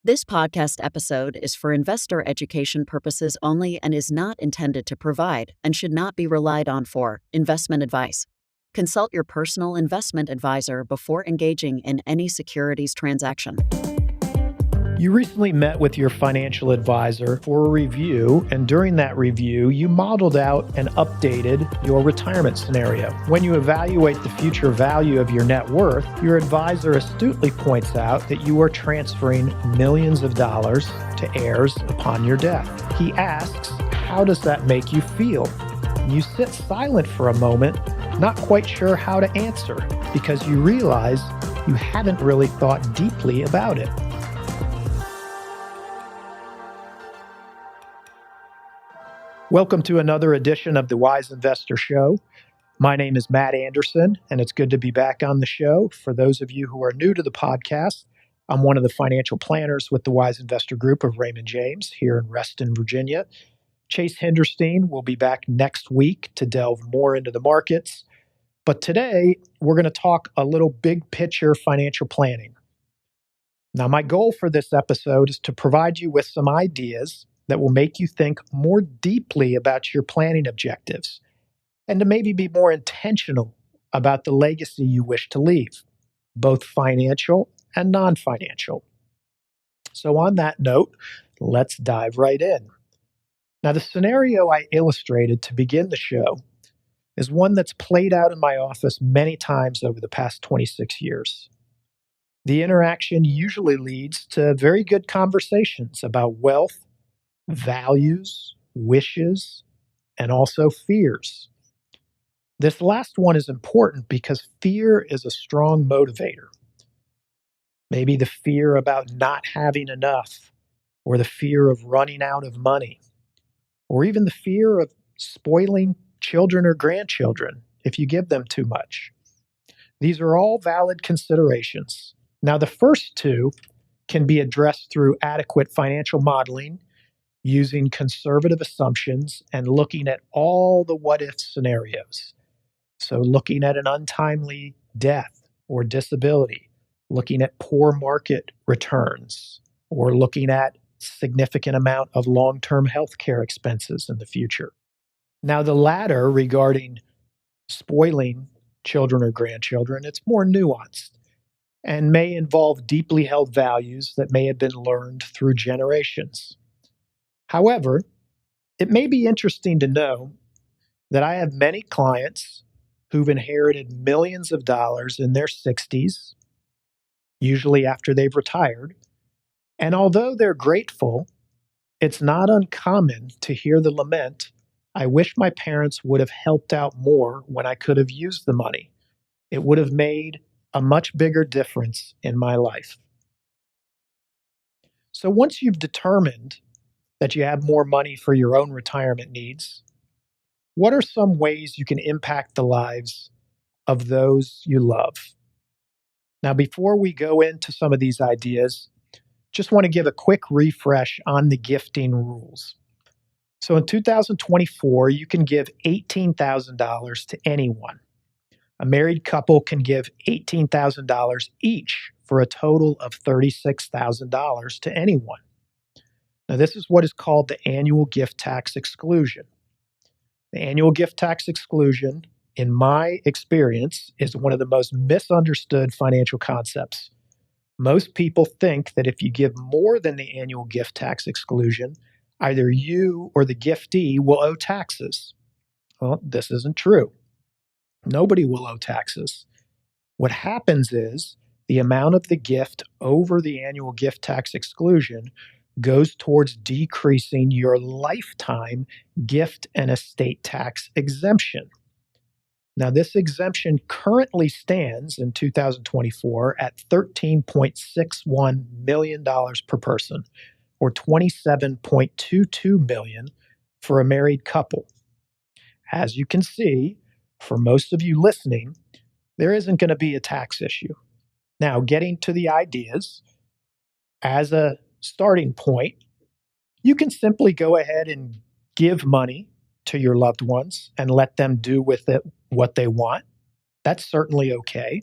This podcast episode is for investor education purposes only and is not intended to provide and should not be relied on for investment advice. Consult your personal investment advisor before engaging in any securities transaction. You recently met with your financial advisor for a review, and during that review, you modeled out and updated your retirement scenario. When you evaluate the future value of your net worth, your advisor astutely points out that you are transferring millions of dollars to heirs upon your death. He asks, how does that make you feel? You sit silent for a moment, not quite sure how to answer, because you realize you haven't really thought deeply about it. Welcome to another edition of the Wise Investor Show. My name is Matt Anderson, and it's good to be back on the show. For those of you who are new to the podcast, I'm one of the financial planners with the Wise Investor Group of Raymond James here in Reston, Virginia. Chase Henderstein will be back next week to delve more into the markets. But today, we're going to talk a little big picture financial planning. Now, my goal for this episode is to provide you with some ideas that will make you think more deeply about your planning objectives and to maybe be more intentional about the legacy you wish to leave, both financial and non-financial. So on that note, let's dive right in. Now, the scenario I illustrated to begin the show is one that's played out in my office many times over the past 26 years. The interaction usually leads to very good conversations about wealth, values, wishes, and also fears. This last one is important because fear is a strong motivator. Maybe the fear about not having enough, or the fear of running out of money, or even the fear of spoiling children or grandchildren if you give them too much. These are all valid considerations. Now, the first two can be addressed through adequate financial modeling, using conservative assumptions and looking at all the what-if scenarios. So looking at an untimely death or disability, looking at poor market returns, or looking at significant amount of long-term health care expenses in the future. Now, the latter, regarding spoiling children or grandchildren, it's more nuanced and may involve deeply held values that may have been learned through generations. However, it may be interesting to know that I have many clients who've inherited millions of dollars in their 60s, usually after they've retired. And although they're grateful, it's not uncommon to hear the lament, I wish my parents would have helped out more when I could have used the money. It would have made a much bigger difference in my life. So once you've determined that you have more money for your own retirement needs, what are some ways you can impact the lives of those you love? Now, before we go into some of these ideas, just want to give a quick refresh on the gifting rules. So in 2024, you can give $18,000 to anyone. A married couple can give $18,000 each for a total of $36,000 to anyone. Now, this is what is called the annual gift tax exclusion. The annual gift tax exclusion, in my experience, is one of the most misunderstood financial concepts. Most people think that if you give more than the annual gift tax exclusion, either you or the giftee will owe taxes. Well, this isn't true. Nobody will owe taxes. What happens is the amount of the gift over the annual gift tax exclusion goes towards decreasing your lifetime gift and estate tax exemption. Now, this exemption currently stands in 2024 at $13.61 million per person, or $27.22 million for a married couple. As you can see, for most of you listening, there isn't going to be a tax issue. Now, getting to the ideas, as a starting point, you can simply go ahead and give money to your loved ones and let them do with it what they want. That's certainly okay.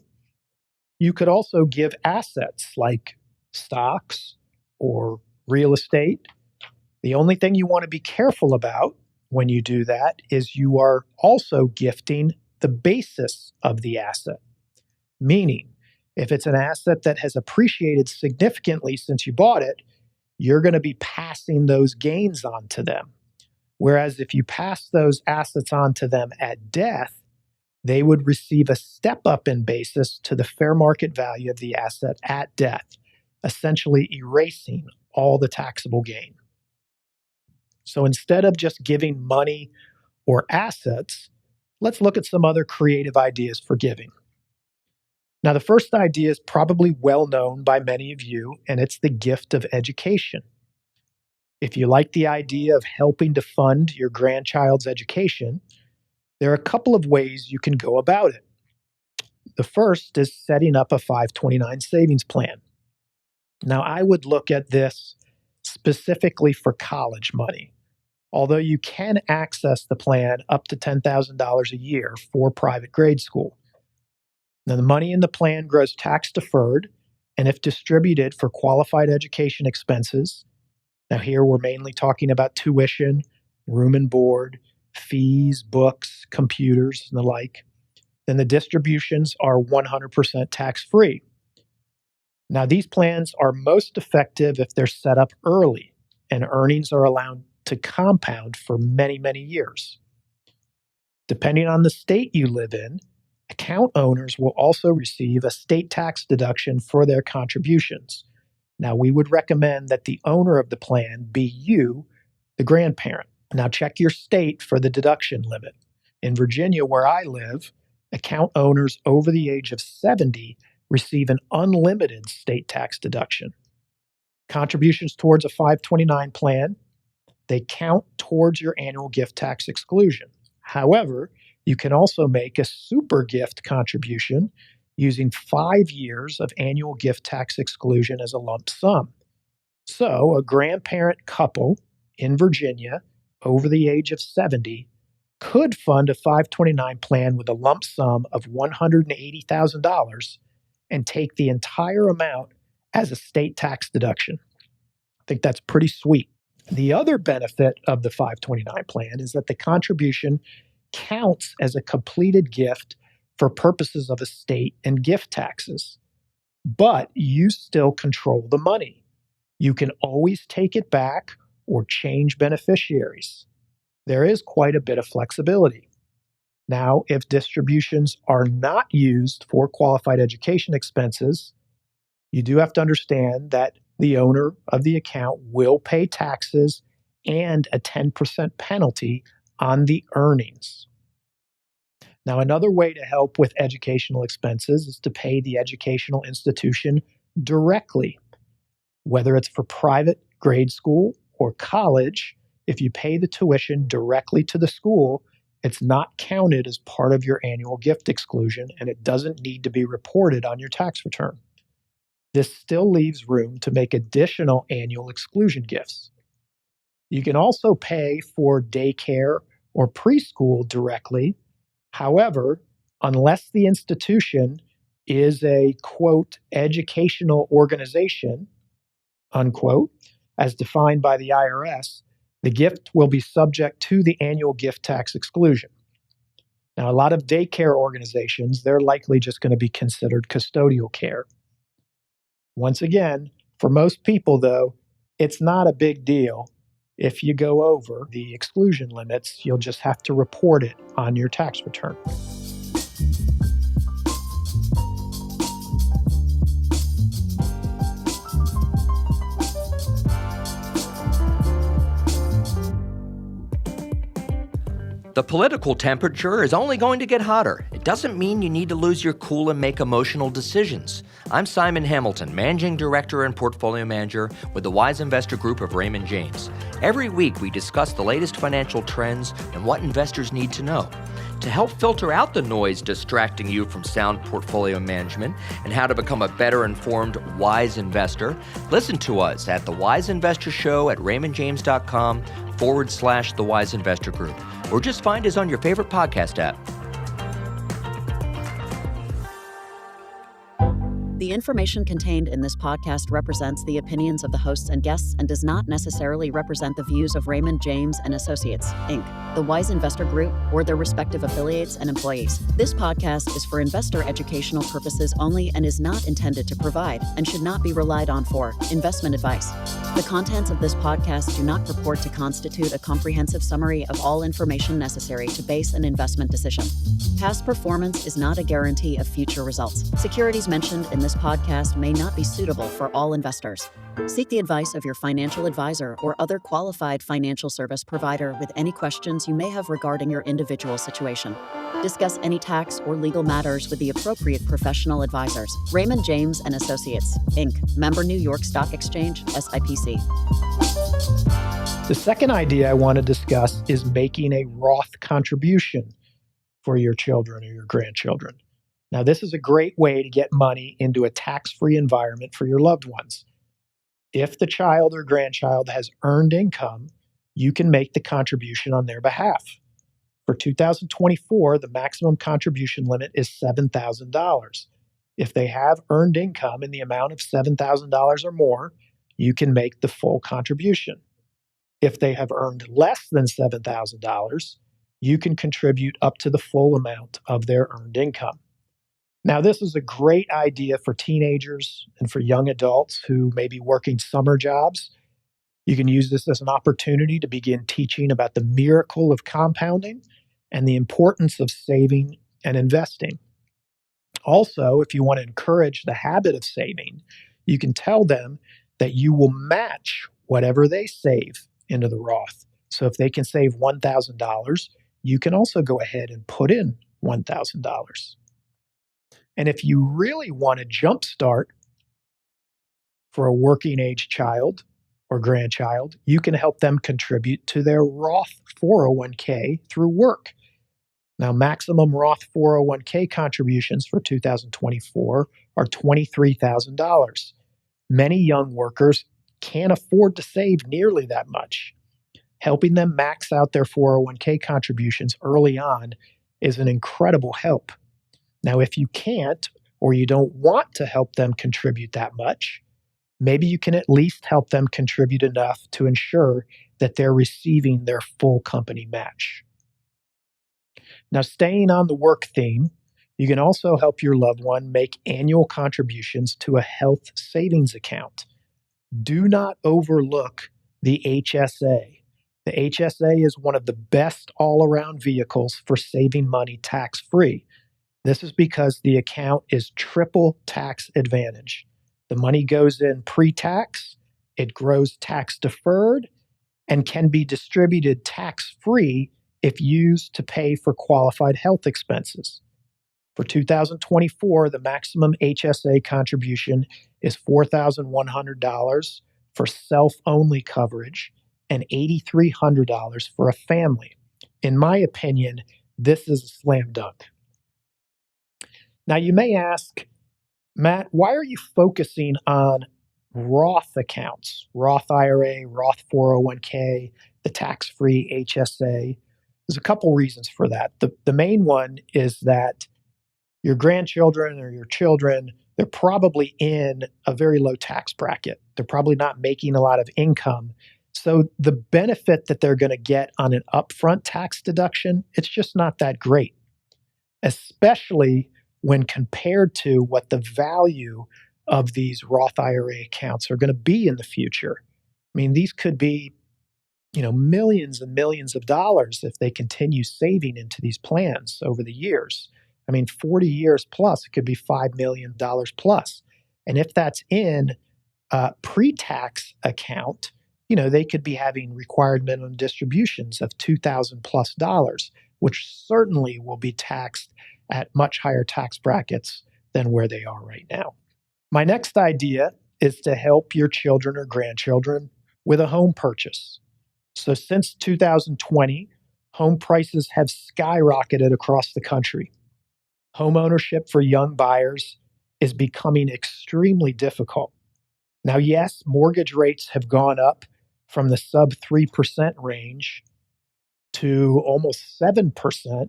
You could also give assets like stocks or real estate. The only thing you want to be careful about when you do that is you are also gifting the basis of the asset. Meaning, if it's an asset that has appreciated significantly since you bought it, you're going to be passing those gains on to them. Whereas if you pass those assets on to them at death, they would receive a step up in basis to the fair market value of the asset at death, essentially erasing all the taxable gain. So instead of just giving money or assets, let's look at some other creative ideas for giving. Now, the first idea is probably well known by many of you, and it's the gift of education. If you like the idea of helping to fund your grandchild's education, there are a couple of ways you can go about it. The first is setting up a 529 savings plan. Now, I would look at this specifically for college money, although you can access the plan up to $10,000 a year for private grade school. Now, the money in the plan grows tax deferred, and if distributed for qualified education expenses, now here we're mainly talking about tuition, room and board, fees, books, computers, and the like, then the distributions are 100% tax-free. Now, these plans are most effective if they're set up early and earnings are allowed to compound for many, many years. Depending on the state you live in, account owners will also receive a state tax deduction for their contributions. Now, we would recommend that the owner of the plan be you, the grandparent. Now, check your state for the deduction limit. In Virginia, where I live, account owners over the age of 70 receive an unlimited state tax deduction. Contributions towards a 529 plan, they count towards your annual gift tax exclusion. However, you can also make a super gift contribution using 5 years of annual gift tax exclusion as a lump sum. So, a grandparent couple in Virginia over the age of 70 could fund a 529 plan with a lump sum of $180,000 and take the entire amount as a state tax deduction. I think that's pretty sweet. The other benefit of the 529 plan is that the contribution counts as a completed gift for purposes of estate and gift taxes, but you still control the money. You can always take it back or change beneficiaries. There is quite a bit of flexibility. Now, if distributions are not used for qualified education expenses, you do have to understand that the owner of the account will pay taxes and a 10% penalty on the earnings. Now, another way to help with educational expenses is to pay the educational institution directly. Whether it's for private grade school or college, if you pay the tuition directly to the school, it's not counted as part of your annual gift exclusion, and it doesn't need to be reported on your tax return. This still leaves room to make additional annual exclusion gifts. You can also pay for daycare or preschool directly. However, unless the institution is a, quote, educational organization, unquote, as defined by the IRS, the gift will be subject to the annual gift tax exclusion. Now, a lot of daycare organizations, they're likely just going to be considered custodial care. Once again, for most people, though, it's not a big deal. If you go over the exclusion limits, you'll just have to report it on your tax return. The political temperature is only going to get hotter. It doesn't mean you need to lose your cool and make emotional decisions. I'm Simon Hamilton, Managing Director and Portfolio Manager with the Wise Investor Group of Raymond James. Every week, we discuss the latest financial trends and what investors need to know. To help filter out the noise distracting you from sound portfolio management and how to become a better informed, wise investor, listen to us at The Wise Investor Show at raymondjames.com/The Wise Investor Group, or just find us on your favorite podcast app. The information contained in this podcast represents the opinions of the hosts and guests and does not necessarily represent the views of Raymond James and Associates, Inc., the Wise Investor Group, or their respective affiliates and employees. This podcast is for investor educational purposes only and is not intended to provide and should not be relied on for investment advice. The contents of this podcast do not purport to constitute a comprehensive summary of all information necessary to base an investment decision. Past performance is not a guarantee of future results. Securities mentioned in this podcast may not be suitable for all investors. Seek the advice of your financial advisor or other qualified financial service provider with any questions you may have regarding your individual situation. Discuss any tax or legal matters with the appropriate professional advisors. Raymond James and Associates, Inc., member New York Stock Exchange, SIPC. The second idea I want to discuss is making a Roth contribution for your children or your grandchildren. Now, this is a great way to get money into a tax-free environment for your loved ones. If the child or grandchild has earned income, you can make the contribution on their behalf. For 2024, the maximum contribution limit is $7,000. If they have earned income in the amount of $7,000 or more, you can make the full contribution. If they have earned less than $7,000, you can contribute up to the full amount of their earned income. Now, this is a great idea for teenagers and for young adults who may be working summer jobs. You can use this as an opportunity to begin teaching about the miracle of compounding and the importance of saving and investing. Also, if you want to encourage the habit of saving, you can tell them that you will match whatever they save into the Roth. So if they can save $1,000, you can also go ahead and put in $1,000. And if you really want to jumpstart for a working age child or grandchild, you can help them contribute to their Roth 401k through work. Now, maximum Roth 401k contributions for 2024 are $23,000. Many young workers can't afford to save nearly that much. Helping them max out their 401k contributions early on is an incredible help. Now, if you can't or you don't want to help them contribute that much, maybe you can at least help them contribute enough to ensure that they're receiving their full company match. Now, staying on the work theme, you can also help your loved one make annual contributions to a health savings account. Do not overlook the HSA. The HSA is one of the best all-around vehicles for saving money tax-free. This is because the account is triple tax advantage. The money goes in pre-tax, it grows tax-deferred, and can be distributed tax-free if used to pay for qualified health expenses. For 2024, the maximum HSA contribution is $4,100 for self-only coverage and $8,300 for a family. In my opinion, this is a slam dunk. Now, you may ask, Matt, why are you focusing on Roth accounts, Roth IRA, Roth 401k, the tax-free HSA? There's a couple reasons for that. The main one is that your grandchildren or your children, they're probably in a very low tax bracket. They're probably not making a lot of income. So the benefit that they're going to get on an upfront tax deduction, it's just not that great, especially when compared to what the value of these Roth IRA accounts are going to be in the future. I mean, these could be, millions and millions of dollars if they continue saving into these plans over the years. I mean, 40 years plus, it could be $5 million plus. And if that's in a pre-tax account, they could be having required minimum distributions of $2,000 plus, which certainly will be taxed at much higher tax brackets than where they are right now. My next idea is to help your children or grandchildren with a home purchase. So since 2020, home prices have skyrocketed across the country. Home ownership for young buyers is becoming extremely difficult. Now, yes, mortgage rates have gone up from the sub 3% range to almost 7%.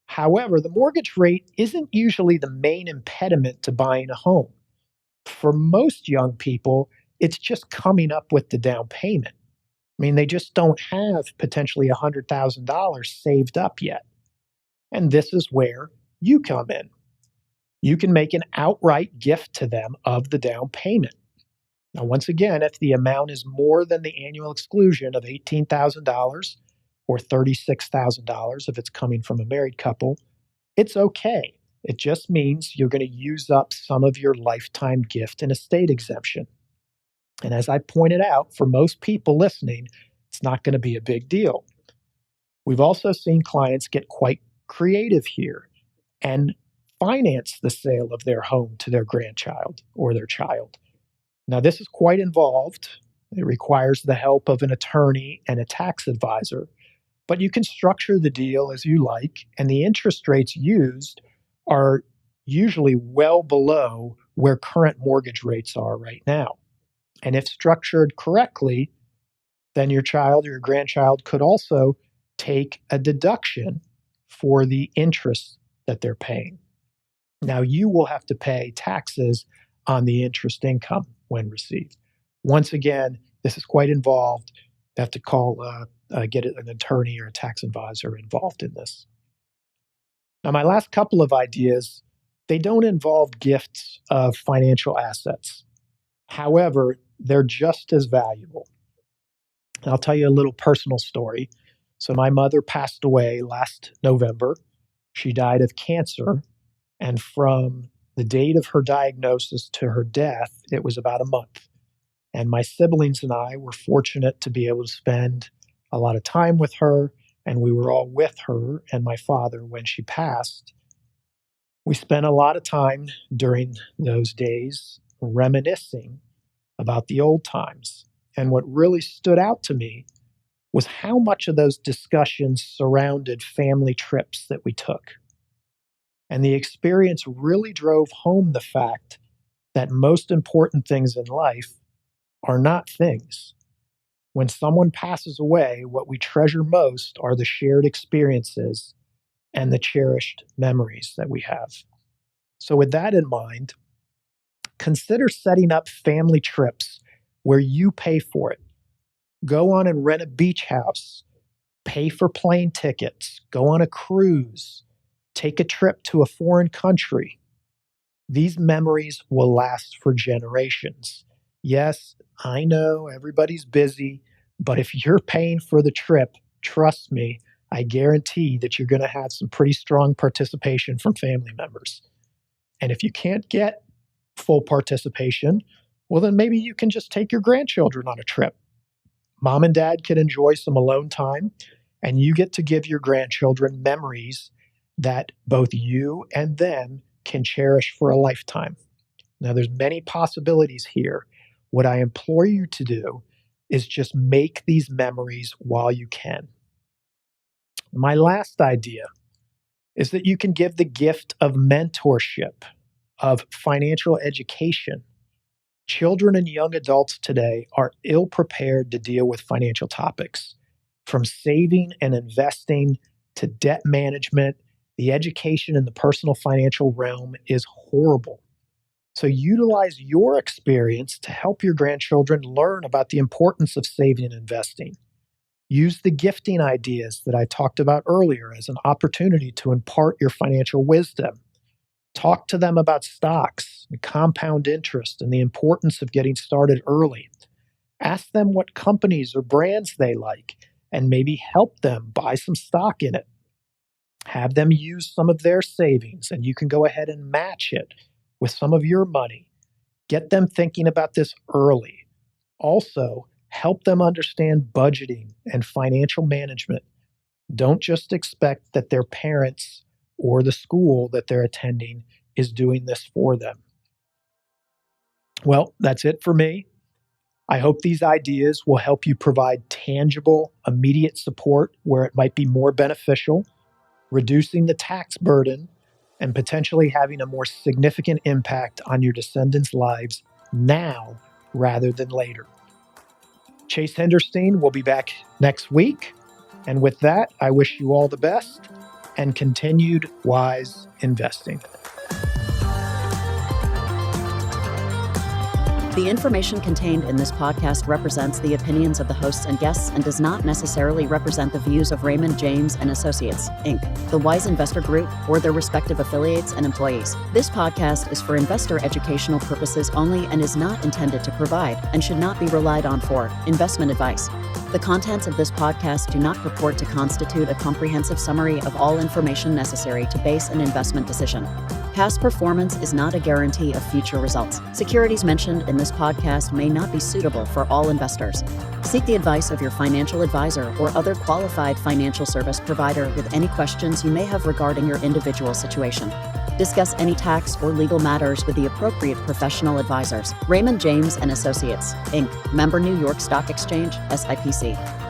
However, the mortgage rate isn't usually the main impediment to buying a home. For most young people, it's just coming up with the down payment. I mean, they just don't have potentially $100,000 saved up yet. And this is where you come in. You can make an outright gift to them of the down payment. Now, once again, if the amount is more than the annual exclusion of $18,000 or $36,000 if it's coming from a married couple, it's okay. It just means you're going to use up some of your lifetime gift and estate exemption. And as I pointed out, for most people listening, it's not going to be a big deal. We've also seen clients get quite creative here and finance the sale of their home to their grandchild or their child. Now, this is quite involved. It requires the help of an attorney and a tax advisor, but you can structure the deal as you like, and the interest rates used are usually well below where current mortgage rates are right now. And if structured correctly, then your child or your grandchild could also take a deduction for the interest that they're paying. Now, you will have to pay taxes on the interest income when received. Once again, this is quite involved. You have to get an attorney or a tax advisor involved in this. Now, my last couple of ideas, they don't involve gifts of financial assets. However, they're just as valuable. And I'll tell you a little personal story. So my mother passed away last November. She died of cancer. And from the date of her diagnosis to her death, it was about a month. And my siblings and I were fortunate to be able to spend a lot of time with her. And we were all with her and my father when she passed. We spent a lot of time during those days reminiscing about the old times. And what really stood out to me was how much of those discussions surrounded family trips that we took. And the experience really drove home the fact that most important things in life are not things. When someone passes away, what we treasure most are the shared experiences and the cherished memories that we have. So with that in mind, consider setting up family trips where you pay for it. Go on and rent a beach house, pay for plane tickets, go on a cruise, take a trip to a foreign country. These memories will last for generations. Yes, I know everybody's busy, but if you're paying for the trip, trust me, I guarantee that you're going to have some pretty strong participation from family members. And if you can't get full participation, well, then maybe you can just take your grandchildren on a trip. Mom and dad can enjoy some alone time, and you get to give your grandchildren memories that both you and them can cherish for a lifetime. Now, there's many possibilities here. What I implore you to do is just make these memories while you can. My last idea is that you can give the gift of mentorship, of financial education. Children and young adults today are ill-prepared to deal with financial topics. From saving and investing to debt management, the education in the personal financial realm is horrible. So utilize your experience to help your grandchildren learn about the importance of saving and investing. Use the gifting ideas that I talked about earlier as an opportunity to impart your financial wisdom. Talk to them about stocks and compound interest and the importance of getting started early. Ask them what companies or brands they like and maybe help them buy some stock in it. Have them use some of their savings and you can go ahead and match it with some of your money. Get them thinking about this early. Also, help them understand budgeting and financial management. Don't just expect that their parents or the school that they're attending is doing this for them. Well, that's it for me. I hope these ideas will help you provide tangible, immediate support where it might be more beneficial, reducing the tax burden, and potentially having a more significant impact on your descendants' lives now rather than later. Chase Henderstein will be back next week. And with that, I wish you all the best and continued wise investing. The information contained in this podcast represents the opinions of the hosts and guests and does not necessarily represent the views of Raymond James and Associates, Inc., the Wise Investor Group, or their respective affiliates and employees. This podcast is for investor educational purposes only and is not intended to provide and should not be relied on for investment advice. The contents of this podcast do not purport to constitute a comprehensive summary of all information necessary to base an investment decision. Past performance is not a guarantee of future results. Securities mentioned in this podcast may not be suitable for all investors. Seek the advice of your financial advisor or other qualified financial service provider with any questions you may have regarding your individual situation. Discuss any tax or legal matters with the appropriate professional advisors. Raymond James and Associates, Inc., member New York Stock Exchange, SIPC.